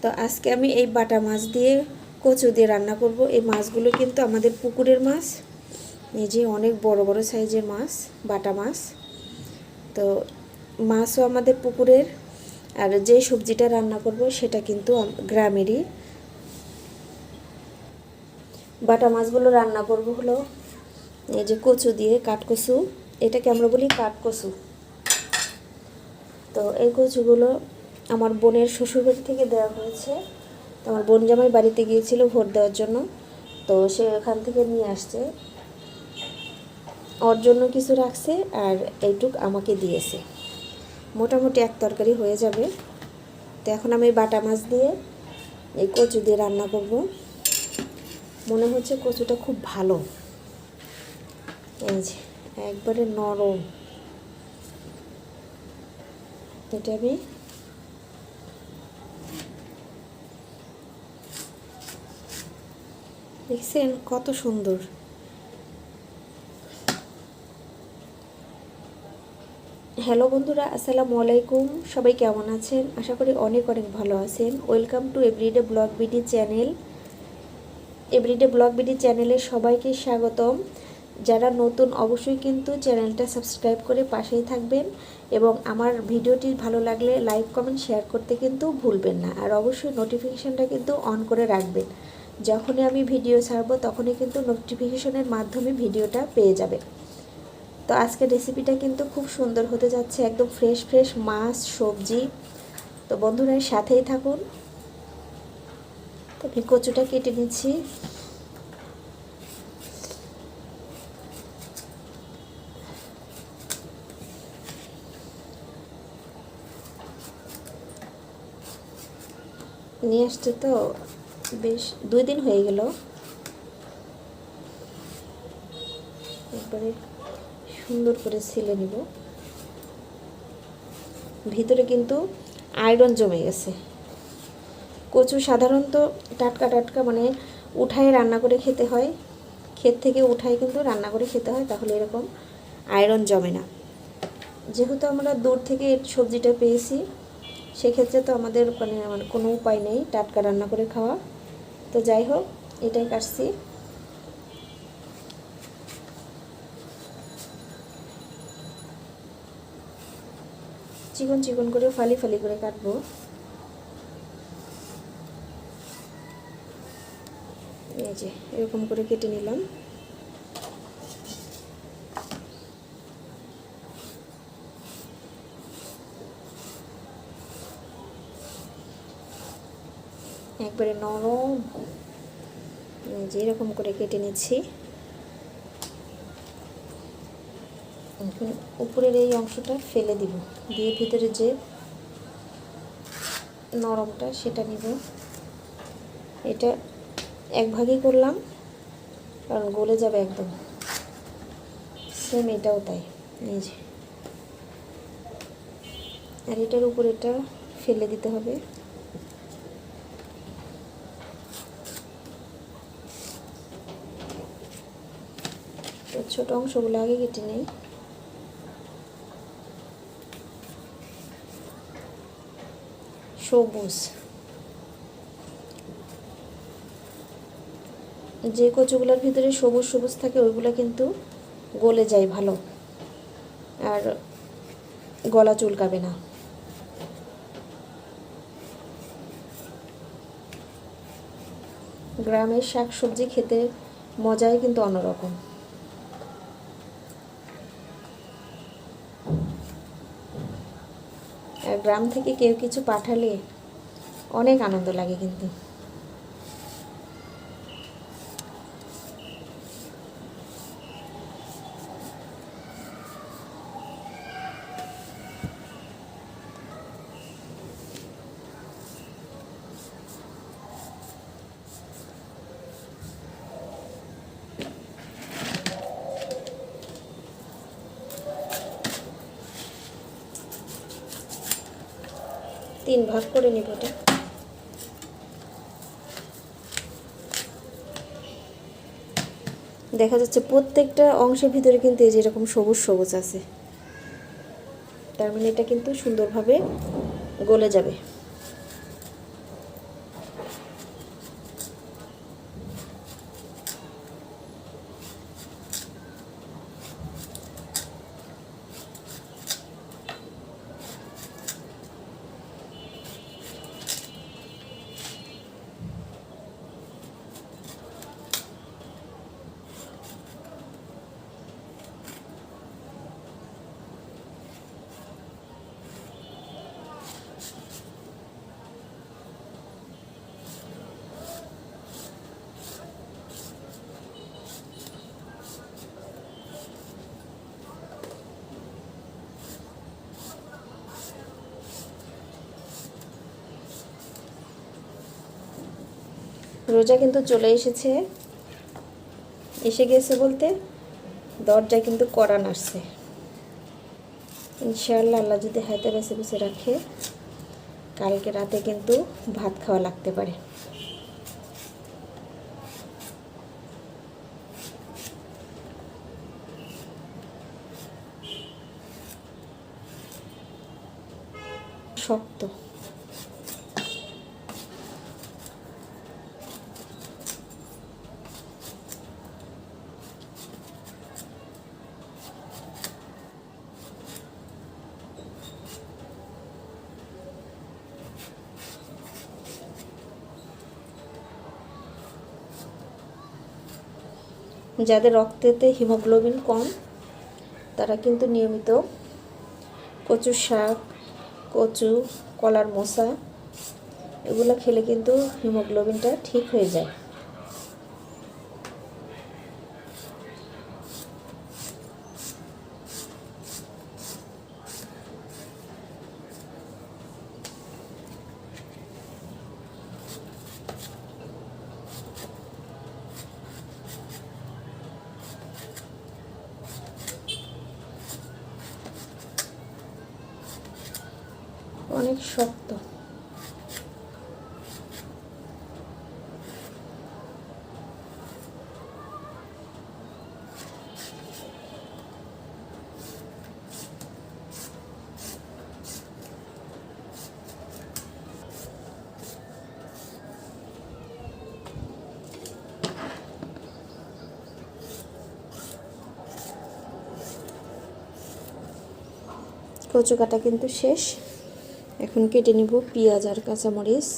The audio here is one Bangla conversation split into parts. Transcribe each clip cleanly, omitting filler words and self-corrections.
তো আজকে আমি এই বাটা মাছ দিয়ে কচু দিয়ে রান্না করব। এই মাছগুলো কিন্তু আমাদের পুকুরের মাছ, এই যে অনেক বড় বড় সাইজের মাছ, বাটা মাছ। তো মাছও আমাদের পুকুরের, আর যে সবজিটা রান্না করব সেটা কিন্তু গ্রামেরই। বাটা মাছগুলো রান্না করব হলো এই যে কচু দিয়ে, কাঠকচু, এটাকে আমরা বলি কাঠকচু। তো এই কচুগুলো আমার বোনের শ্বশুরবাড়ি থেকে দেওয়া হয়েছে। তো আমার বোন জামাই বাড়িতে গিয়েছিল ভোট দেওয়ার জন্য, তো সে ওখান থেকে নিয়ে আসছে। ওর জন্য কিছু রাখছে আর এইটুক আমাকে দিয়েছে। মোটামুটি এক তরকারি হয়ে যাবে। তো এখন আমি বাটা মাছ দিয়ে এই কচু দিয়ে রান্না করব। মনে হচ্ছে কচুটা খুব ভালো, এই যে একবারে নরম। এটা আমি দেখছেন কত সুন্দর। হ্যালো বন্ধুরা, আসসালামু আলাইকুম। সবাই কেমন আছেন? আশা করি অনেক অনেক ভালো আছেন। Welcome to everyday blog BD channel. Everyday blog BD চ্যানেলে সবাইকে স্বাগতম। যারা নতুন অবশ্যই কিন্তু চ্যানেলটা সাবস্ক্রাইব করে পাশেই থাকবেন, এবং আমার ভিডিওটি ভালো লাগলে লাইক কমেন্ট শেয়ার করতে কিন্তু ভুলবেন না। আর অবশ্যই নোটিফিকেশানটা কিন্তু অন করে রাখবেন। যখনই আমি ভিডিও ছাড়বো তখনই কিন্তু নোটিফিকেশনের মাধ্যমে ভিডিওটা পেয়ে যাবে। তো আজকের রেসিপিটা কিন্তু খুব সুন্দর হতে যাচ্ছে, একদম ফ্রেশ ফ্রেশ মাছ সবজি। তো বন্ধুরা সাথেই থাকুন। তো আমি কচুটা কেটে নিচ্ছি। নিয়ে আসছে তো বেশ 2 দিন হয়ে গেল। একবারে সুন্দর করে ছিলে নিব। ভিতরে কিন্তু আয়রন জমে গেছে। কচু সাধারণত টাটকা টাটকা মানে উঠায় রান্না করে খেতে হয়, ক্ষেত থেকে উঠায় কিন্তু রান্না করে খেতে হয়, তাহলে এরকম আয়রন জমে না। যেহেতু আমরা দূর থেকে সবজিটা পেয়েছি, সেক্ষেত্রে তো আমাদের মানে কোনো উপায় নেই টাটকা রান্না করে খাওয়া। তো যাই হোক, এটাই কাটছি। চিকন চিকন করে ফালি ফালি করে কাটবো। এই যে এরকম করে কেটে নিলাম। একবারে নরম, যে এরকম করে কেটে নিচ্ছি। এখন উপরের এই অংশটা ফেলে দিব, দিয়ে ভিতরে যে নরমটা সেটা নিব। এটা এক ভাগই করলাম কারণ গলে যাবে একদম। সেম এটাও তাই, এই যে। আর এটার উপরে এটা ফেলে দিতে হবে। তো ছোট অংশগুলো আগে কেটে নেই। সবুজ, যে কচুগুলোর ভিতরে সবুজ সবুজ থাকে ওইগুলো কিন্তু গলে যায় ভালো, আর গলা চুলকাবে না। গ্রামের শাক সবজি খেতে মজাই কিন্তু অন্যরকম। আর গ্রাম থেকে কেউ কিছু পাঠালে অনেক আনন্দ লাগে কিন্তু। তিন ভাগ করে নেব এটা। দেখা যাচ্ছে প্রত্যেকটা অংশের ভিতরে কিন্তু এই যে এরকম সবুজ সবুজ আছে, তার মানে এটা কিন্তু সুন্দরভাবে গলে যাবে। রোজা কিন্তু চলে এসে গেছে বলতে দরজায় কিন্তু কড়া নাড়ছে। ইনশাআল্লাহ আল্লাহ যদি হাতে বেছে বেছে রাখে কালকে রাতে কিন্তু ভাত খাওয়া লাগতে পারে। শক্ত যাদের রক্তেতে হিমোগ্লোবিন কম তারা কিন্তু নিয়মিত কচুর শাক, কচু, কলার মোচা এগুলো খেলে কিন্তু হিমোগ্লোবিনটা ঠিক হয়ে যায়। অনেক শক্ত। কচু কাটা কিন্তু শেষ। এখন কেটে নিব পেঁয়াজ আর কাঁচামরিচ।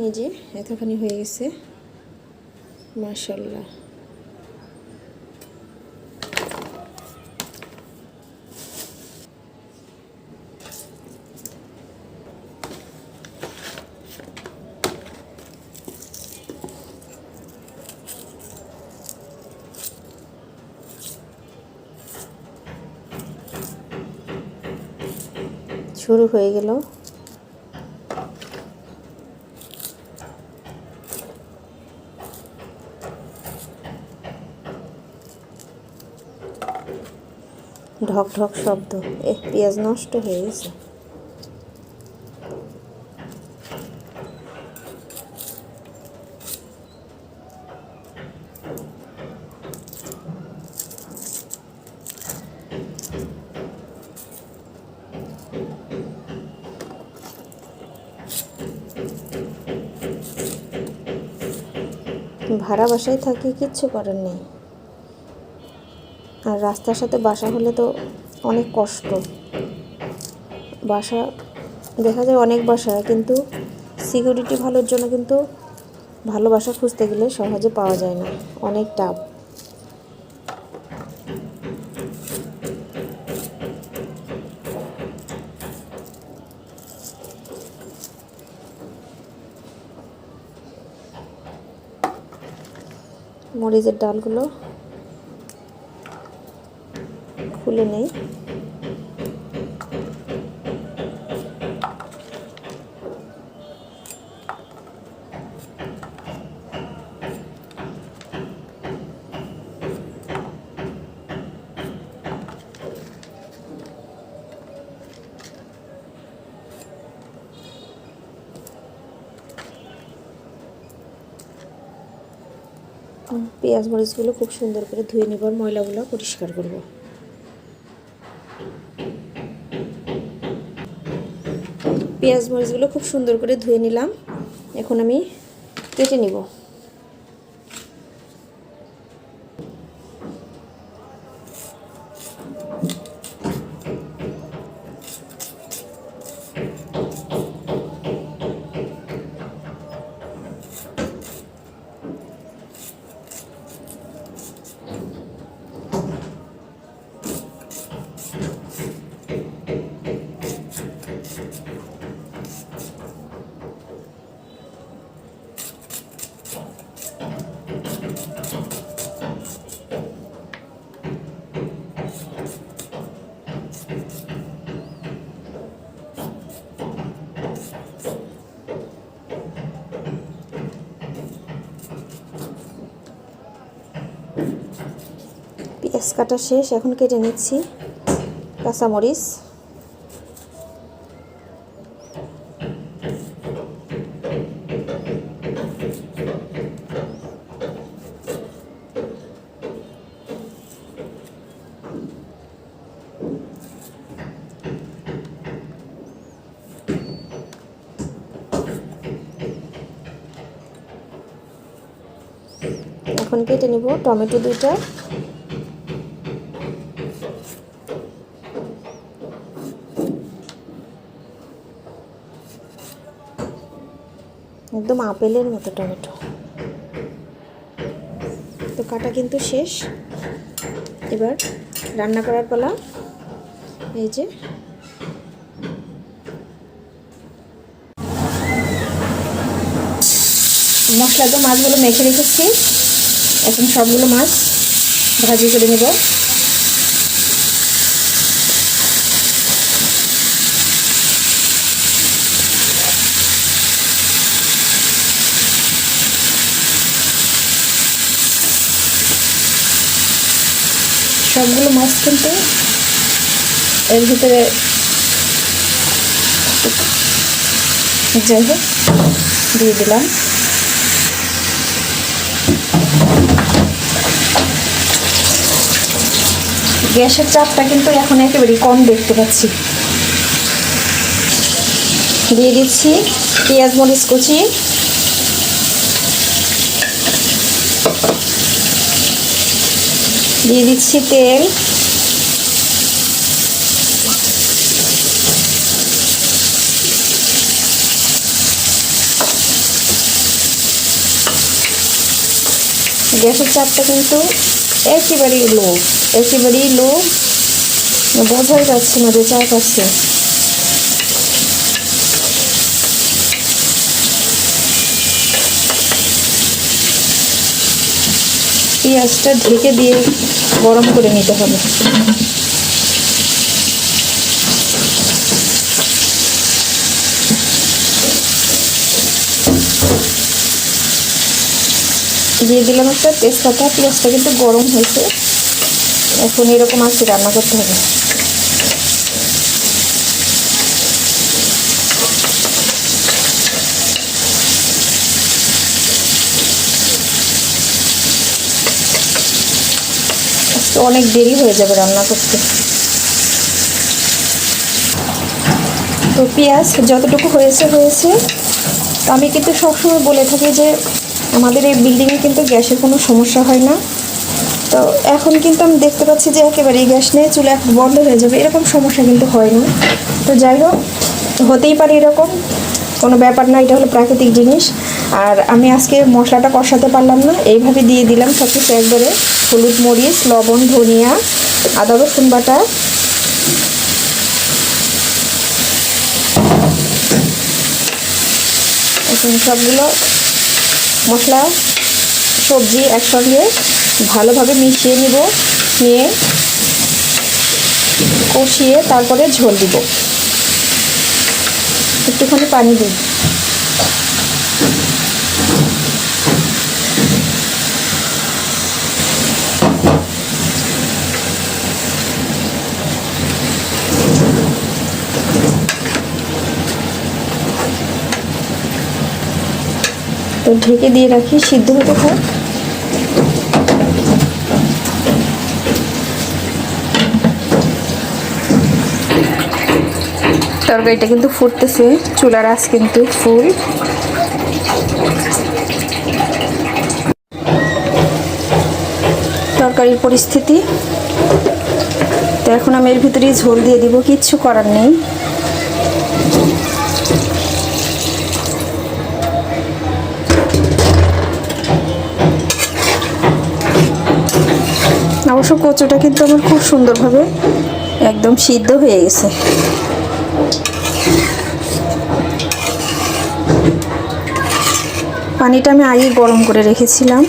এই যে এতখানি হয়ে গেছে, মাশাআল্লাহ। শুরু হয়ে গেল। ঢক ঢক শব্দ, পেঁয়াজ নষ্ট হয়ে গেছে। ভাড়া বাসায় থাকি, কিচ্ছু করার নেই। আর রাস্তার সাথে বাসা হলে তো অনেক কষ্ট। বাসা দেখা যায় অনেক বাসা, কিন্তু সিকিউরিটি ভালোর জন্য কিন্তু ভালো বাসা খুঁজতে গেলে সহজে পাওয়া যায় না, অনেক টাফ। মরিচের ডালগুলো খুলে নেই। পেঁয়াজ মরিচগুলো খুব সুন্দর করে ধুয়ে নেব, ময়লাগুলো পরিষ্কার করব। পেঁয়াজ মরিচগুলো খুব সুন্দর করে ধুয়ে নিলাম। এখন আমি কেটে নিব। পেঁয়াজ কাটা শেষ, এখন কেটে নিচ্ছি কাঁচামরিচ। এখন কেটে নিব টমেটো 2টা। একদম আপেলের মতো টমেটো। তো কাটা কিন্তু শেষ, এবার রান্না করার পালা। এই যে মশলা তো মাছগুলো মেখে রেখেছি, এখন সবগুলো মাছ ভাজি করে নেব। সবগুলো মাছ কিন্তু এর ভিতরে যাই হোক দিয়ে দিলাম। গ্যাসের চাপটা কিন্তু এখন একেবারেই কম দেখতে পাচ্ছি। দিয়ে দিচ্ছি পেঁয়াজ মরিচ কুচি, দিয়ে দিচ্ছি তেল, গ্যাসের চাপটা কিন্তু একেবারেই লো, বোঝাই যাচ্ছে না যে চাপ আছে। পেঁয়াজটা ঢেকে দিয়ে গরম করে নিতে হবে। দিয়ে দিলাম একটা তেজপাতা। পেঁয়াজটা কিন্তু গরম হয়েছে, এখন এরকম আছে রান্না করতে হবে। আজকে অনেক দেরি হয়ে যাবে রান্না করতে। তো পেঁয়াজ যতটুকু হয়েছে। তো আমি কিন্তু সবসময় বলে থাকি যে আমাদের এই বিল্ডিংয়ে কিন্তু গ্যাসের কোনো সমস্যা হয় না। তো এখন কিন্তু আমি দেখতে পাচ্ছি যে একেবারেই গ্যাস নেই, চুলা বন্ধ হয়ে যাবে, এরকম সমস্যা কিন্তু হয় না। তো যাই হোক, হতেই পারে, এরকম কোনো ব্যাপার না, এটা হলো প্রাকৃতিক জিনিস। আর আমি আজকে মশলাটা কষাতে পারলাম না, এইভাবে দিয়ে দিলাম সব কিছু একবারে। হলুদ, মরিচ, লবণ, ধনিয়া, আদা রসুন বাটা, এখন সবগুলো মশলা সবজি একসঙ্গে ভালোভাবে মিশিয়ে নিব, নিয়ে কষিয়ে তারপরে ঝোল দিব। একটুখানি পানি দিই। তো ঢেকে দিয়ে রাখি, সিদ্ধ হতে থাক। তরকারিটা কিন্তু ফুটতেছে, চুলার আঁচ কিন্তু ফুল। তরকারির পরিস্থিতি তো এখন আমি এর ভিতরেই ঝোল দিয়ে দিব, কিচ্ছু করার নেই। অবশ্য কচুটা কিন্তু আমার খুব সুন্দরভাবে একদম সিদ্ধ হয়ে গেছে। পানিটা আমি আগে গরম করে রেখেছিলাম।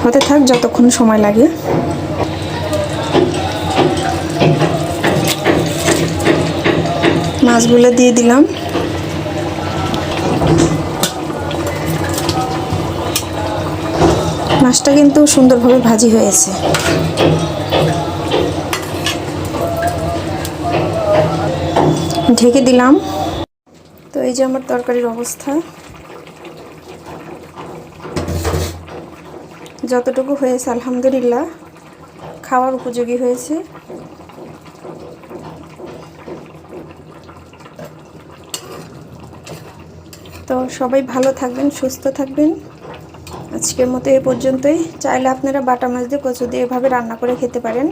হতে থাক যতক্ষণ সময় লাগে। মাছগুলো দিয়ে দিলাম। মাছটা কিন্তু সুন্দরভাবে ভাজি হয়েছে। ঢেকে দিলাম। তো এই যে আমার তরকারির অবস্থা, যতটুকু হয়েছে আলহামদুলিল্লাহ খাওয়ার উপযোগী হয়েছে। তো সবাই ভালো থাকবেন, সুস্থ থাকবেন। আজকের মতো এ পর্যন্তই। চাইলে আপনারা বাটা মাছ দিয়ে কচু দিয়ে এভাবে রান্না করে খেতে পারেন,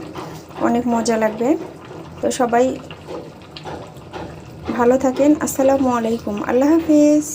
অনেক মজা লাগবে। তো সবাই ভালো থাকেন। আসসালামু আলাইকুম, আল্লাহ হাফিজ।